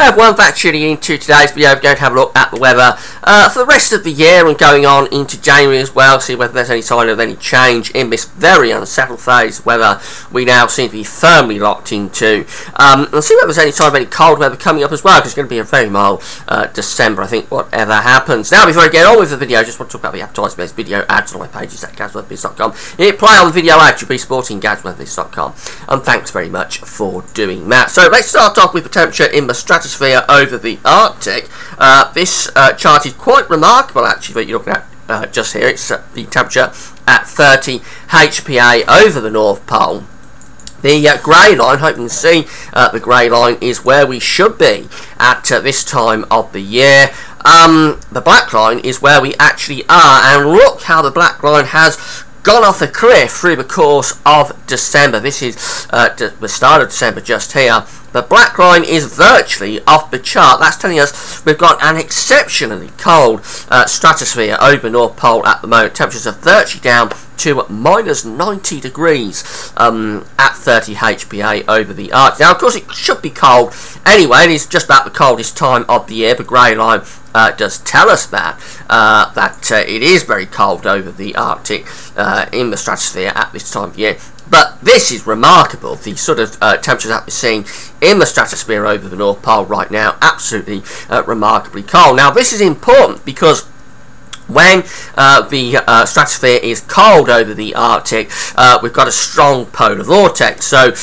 Hey everyone, back tuning into today's video. We're going to have a look at the weather for the rest of the year and going on into January as well. See whether there's any sign of any change in this very unsettled phase of weather we now seem to be firmly locked into. And see whether there's any sign of any cold weather coming up as well, because it's going to be a very mild December, I think, whatever happens. Now, before I get on with the video, I just want to talk about the advertising-based video ads on my pages at GadsWeatherBiz.com. Hit play on the video ad, you'll be supporting GadsWeatherBiz.com. And thanks very much for doing that. So let's start off with the temperature in the stratosphere over the Arctic. This chart is quite remarkable, actually, that you're looking at just here. It's the temperature at 30 HPA over the North Pole. The grey line, hope you can see the grey line, is where we should be at this time of the year. The black line is where we actually are, and look how the black line has gone off a cliff through the course of December. This is the start of December just here. The black line is virtually off the chart. That's telling us we've got an exceptionally cold stratosphere over North Pole at the moment. Temperatures are virtually down to minus 90 degrees at 30 HPA over the Arctic. Now, of course, it should be cold anyway. It is just about the coldest time of the year. The grey line does tell us that it is very cold over the Arctic in the stratosphere at this time of year. But this is remarkable, the sort of temperatures that we're seeing in the stratosphere over the North Pole right now. Absolutely remarkably cold. Now, this is important because when the stratosphere is cold over the Arctic, we've got a strong polar vortex. So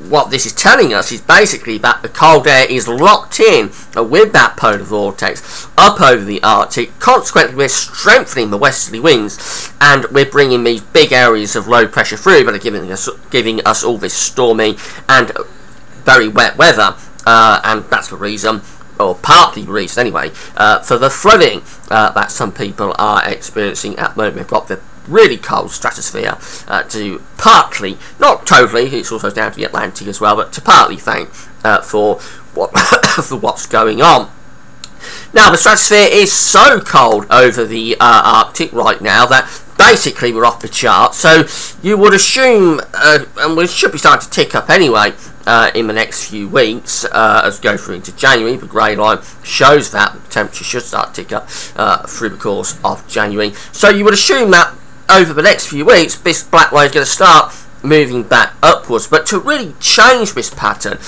what this is telling us is basically that the cold air is locked in with that polar vortex up over the Arctic. Consequently, we're strengthening the westerly winds, and we're bringing these big areas of low pressure through that are giving us all this stormy and very wet weather, and that's the reason, or partly the reason anyway, for the flooding that some people are experiencing at the moment. We've got the really cold stratosphere to partly, not totally, it's also down to the Atlantic as well, but to partly thank for what's going on. Now, the stratosphere is so cold over the Arctic right now that basically we're off the chart. So you would assume, and we should be starting to tick up anyway in the next few weeks as we go through into January. The grey line shows that the temperature should start to tick up through the course of January. So you would assume that over the next few weeks, this black line is going to start moving back upwards. But to really change this pattern,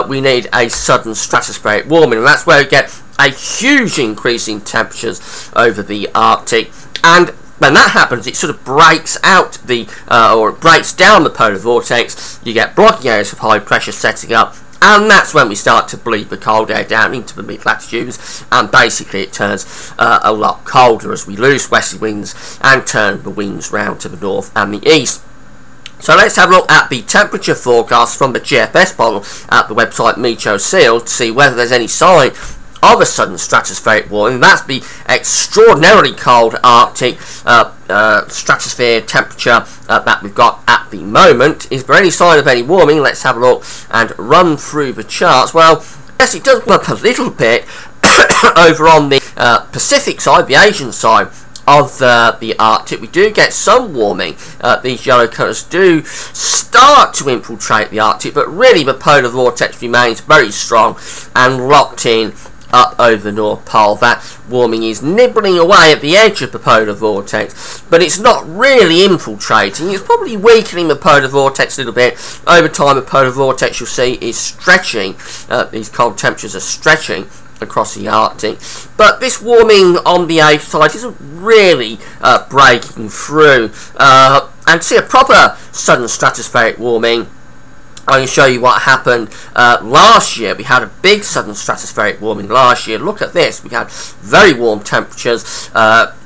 we need a sudden stratospheric warming, and that's where we get a huge increase in temperatures over the Arctic. And when that happens, it sort of breaks out or it breaks down the polar vortex. You get blocking areas of high pressure setting up, and that's when we start to bleed the cold air down into the mid-latitudes, and basically it turns a lot colder as we lose westerly winds and turn the winds round to the north and the east. So let's have a look at the temperature forecast from the GFS model at the website MeteoSeal to see whether there's any sign of a sudden stratospheric warming. That's the extraordinarily cold Arctic stratosphere temperature that we've got at the moment. Is there any sign of any warming? Let's have a look and run through the charts. Well, yes, it does work a little bit over on the Pacific side, the Asian side of the Arctic. We do get some warming. These yellow colours do start to infiltrate the Arctic, but really the polar vortex remains very strong and locked in up over the North Pole. That warming is nibbling away at the edge of the polar vortex, but it's not really infiltrating. It's probably weakening the polar vortex a little bit. Over time, the polar vortex, you'll see, is stretching. These cold temperatures are stretching across the Arctic, but this warming on the A side isn't really breaking through. And to see a proper sudden stratospheric warming, I can show you what happened last year. We had a big sudden stratospheric warming last year. Look at this. We had very warm temperatures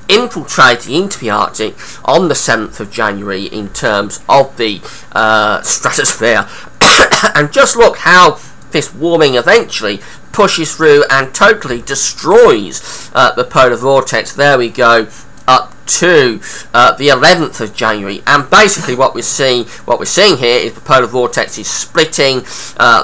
infiltrating into the Arctic on the 7th of January in terms of the stratosphere. And just look how this warming eventually pushes through and totally destroys the polar vortex. There we go, up to the 11th of January, and basically what we're seeing here is the polar vortex is splitting.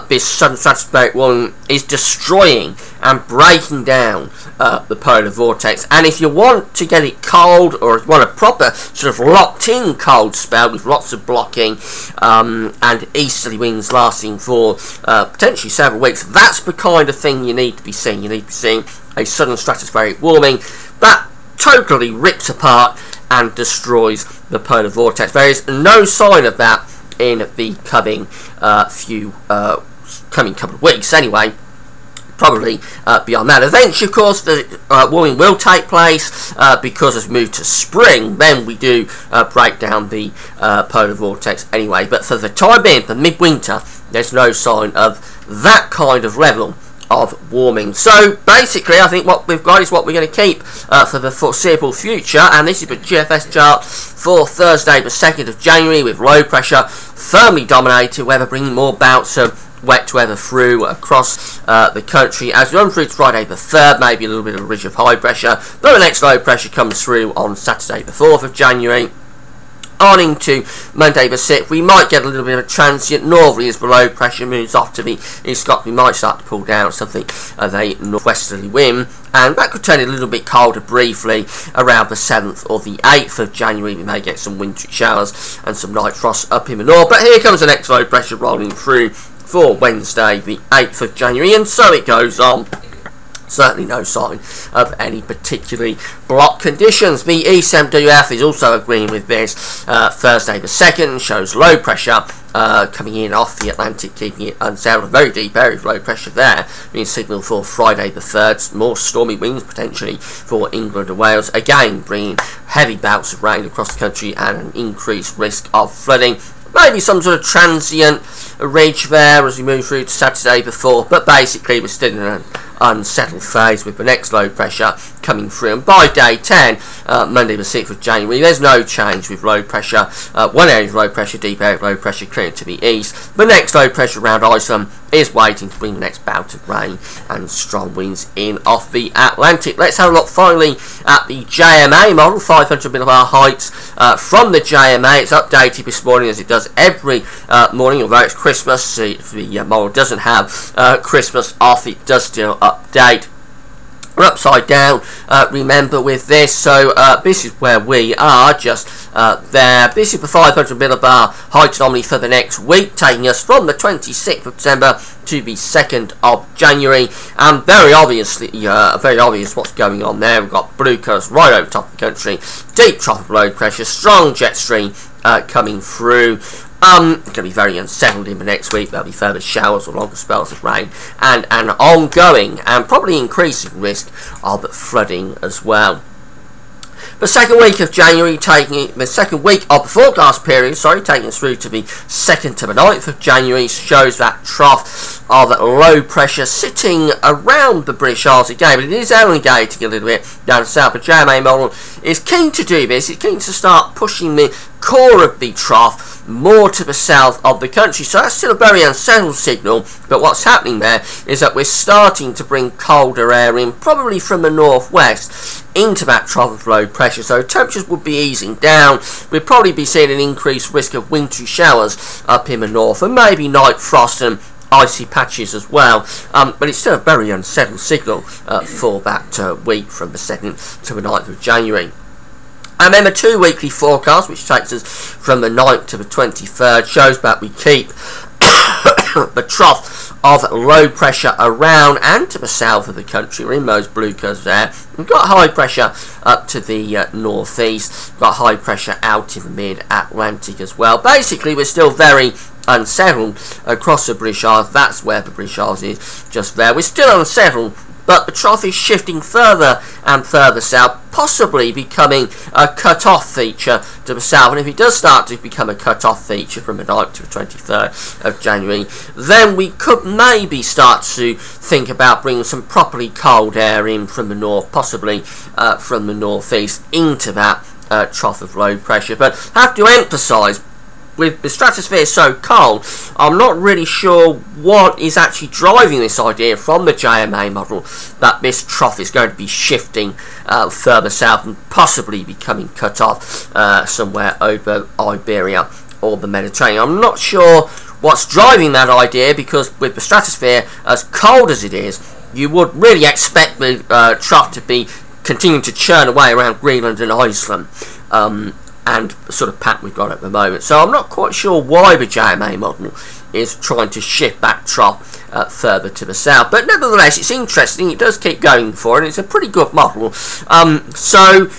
This sudden stratospheric warming is destroying and breaking down the polar vortex. And if you want to get it cold, or if you want a proper sort of locked in cold spell with lots of blocking and easterly winds lasting for potentially several weeks, that's the kind of thing you need to be seeing. You need to be seeing a sudden stratospheric warming that totally rips apart and destroys the polar vortex. There is no sign of that in the coming couple of weeks anyway. Probably beyond that. Eventually, of course, the warming will take place because as we move to spring, then we do break down the polar vortex anyway. But for the time being, for midwinter, there's no sign of that kind of level of warming. So basically, I think what we've got is what we're going to keep for the foreseeable future, and this is the GFS chart for Thursday the 2nd of January, with low pressure firmly dominating weather, bringing more bouts of wet weather through across the country as we run through to Friday the 3rd, maybe a little bit of a ridge of high pressure, but the next low pressure comes through on Saturday the 4th of January. On into Monday the 6th, we might get a little bit of a transient northerly as the low pressure moves off to the east Scotland. We might start to pull down something of a northwesterly wind, and that could turn it a little bit colder briefly around the 7th or the 8th of January. We may get some wintry showers and some light frost up in the north, but here comes the next low pressure rolling through for Wednesday the 8th of January, and so it goes on. Certainly no sign of any particularly block conditions. The ECMWF is also agreeing with this. Thursday the 2nd shows low pressure coming in off the Atlantic, keeping it unsettled. A very deep area of low pressure there, being signalled for Friday the 3rd. More stormy winds potentially for England and Wales, again bringing heavy bouts of rain across the country and an increased risk of flooding. Maybe some sort of transient ridge there as we move through to Saturday the 4th, but basically we're still in an unsettled phase with the next low pressure coming through. And by day 10, Monday the 6th of January, there's no change with low pressure. One area of low pressure, deep area of low pressure clearing to the east. The next low pressure around Iceland is waiting to bring the next bout of rain and strong winds in off the Atlantic. Let's have a look finally at the JMA model, 500 millibar heights from the JMA. It's updated this morning as it does every morning, although it's Christmas. The model doesn't have Christmas off, it does still update. We're upside down, remember, with this, so this is where we are, just there. This is the 500 millibar height anomaly for the next week, taking us from the 26th of December to the 2nd of January, and very obviously, very obvious what's going on there. We've got blue colours right over top of the country, deep trough of low pressure, strong jet stream coming through. Going to be very unsettled in the next week. There'll be further showers or longer spells of rain, and an ongoing and probably increasing risk of flooding as well. The second week of January, the second week of the forecast period, taking us through to the 2nd to the 9th of January, shows that trough of low pressure sitting around the British Isles again, but it is elongating a little bit down south. The JMA model is keen to do this. It's keen to start pushing the core of the trough more to the south of the country, so that's still a very unsettled signal. But what's happening there is that we're starting to bring colder air in, probably from the northwest, into that trough of low pressure, so temperatures would be easing down. We'd probably be seeing an increased risk of wintry showers up in the north, and maybe night frost and icy patches as well, but it's still a very unsettled signal for that week from the 2nd to the 9th of January. And then the 2 weekly forecast, which takes us from the 9th to the 23rd, shows that we keep the trough of low pressure around and to the south of the country. We're in those blue curves there. We've got high pressure up to the northeast. We've got high pressure out in the mid-Atlantic as well. Basically, we're still very unsettled across the British Isles. That's where the British Isles is, just there. We're still unsettled, but the trough is shifting further and further south, possibly becoming a cut-off feature to the south. And if it does start to become a cut-off feature from the 9th to the 23rd of January, then we could maybe start to think about bringing some properly cold air in from the north, possibly from the northeast into that trough of low pressure. But I have to emphasise, with the stratosphere so cold, I'm not really sure what is actually driving this idea from the JMA model that this trough is going to be shifting further south and possibly becoming cut off somewhere over Iberia or the Mediterranean. I'm not sure what's driving that idea, because with the stratosphere as cold as it is, you would really expect the trough to be continuing to churn away around Greenland and Iceland, and the sort of pattern we've got at the moment. So I'm not quite sure why the JMA model is trying to shift that trough further to the south, but nevertheless it's interesting. It does keep going for it. It's a pretty good model, so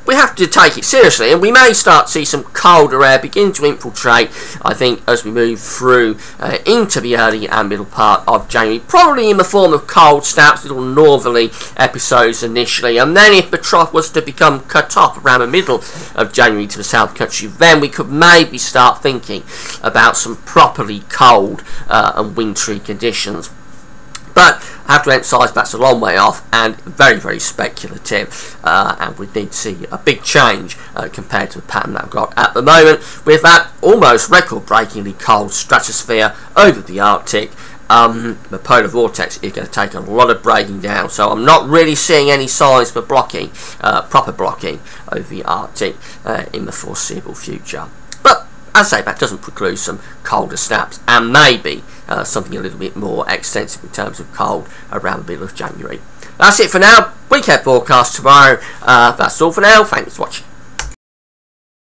we have to take it seriously, and we may start to see some colder air begin to infiltrate, I think, as we move through into the early and middle part of January, probably in the form of cold snaps, little northerly episodes initially, and then if the trough was to become cut off around the middle of January to the south country, then we could maybe start thinking about some properly cold and wintry conditions. But I have to emphasise that's a long way off and very, very speculative, and we need to see a big change compared to the pattern that I've got at the moment, with that almost record-breakingly cold stratosphere over the Arctic. The polar vortex is going to take a lot of breaking down, so I'm not really seeing any signs for blocking, proper blocking over the Arctic in the foreseeable future. But as I say, that doesn't preclude some colder snaps, and maybe something a little bit more extensive in terms of cold around the middle of January. That's it for now. Weekend forecast tomorrow. That's all for now. Thanks for watching.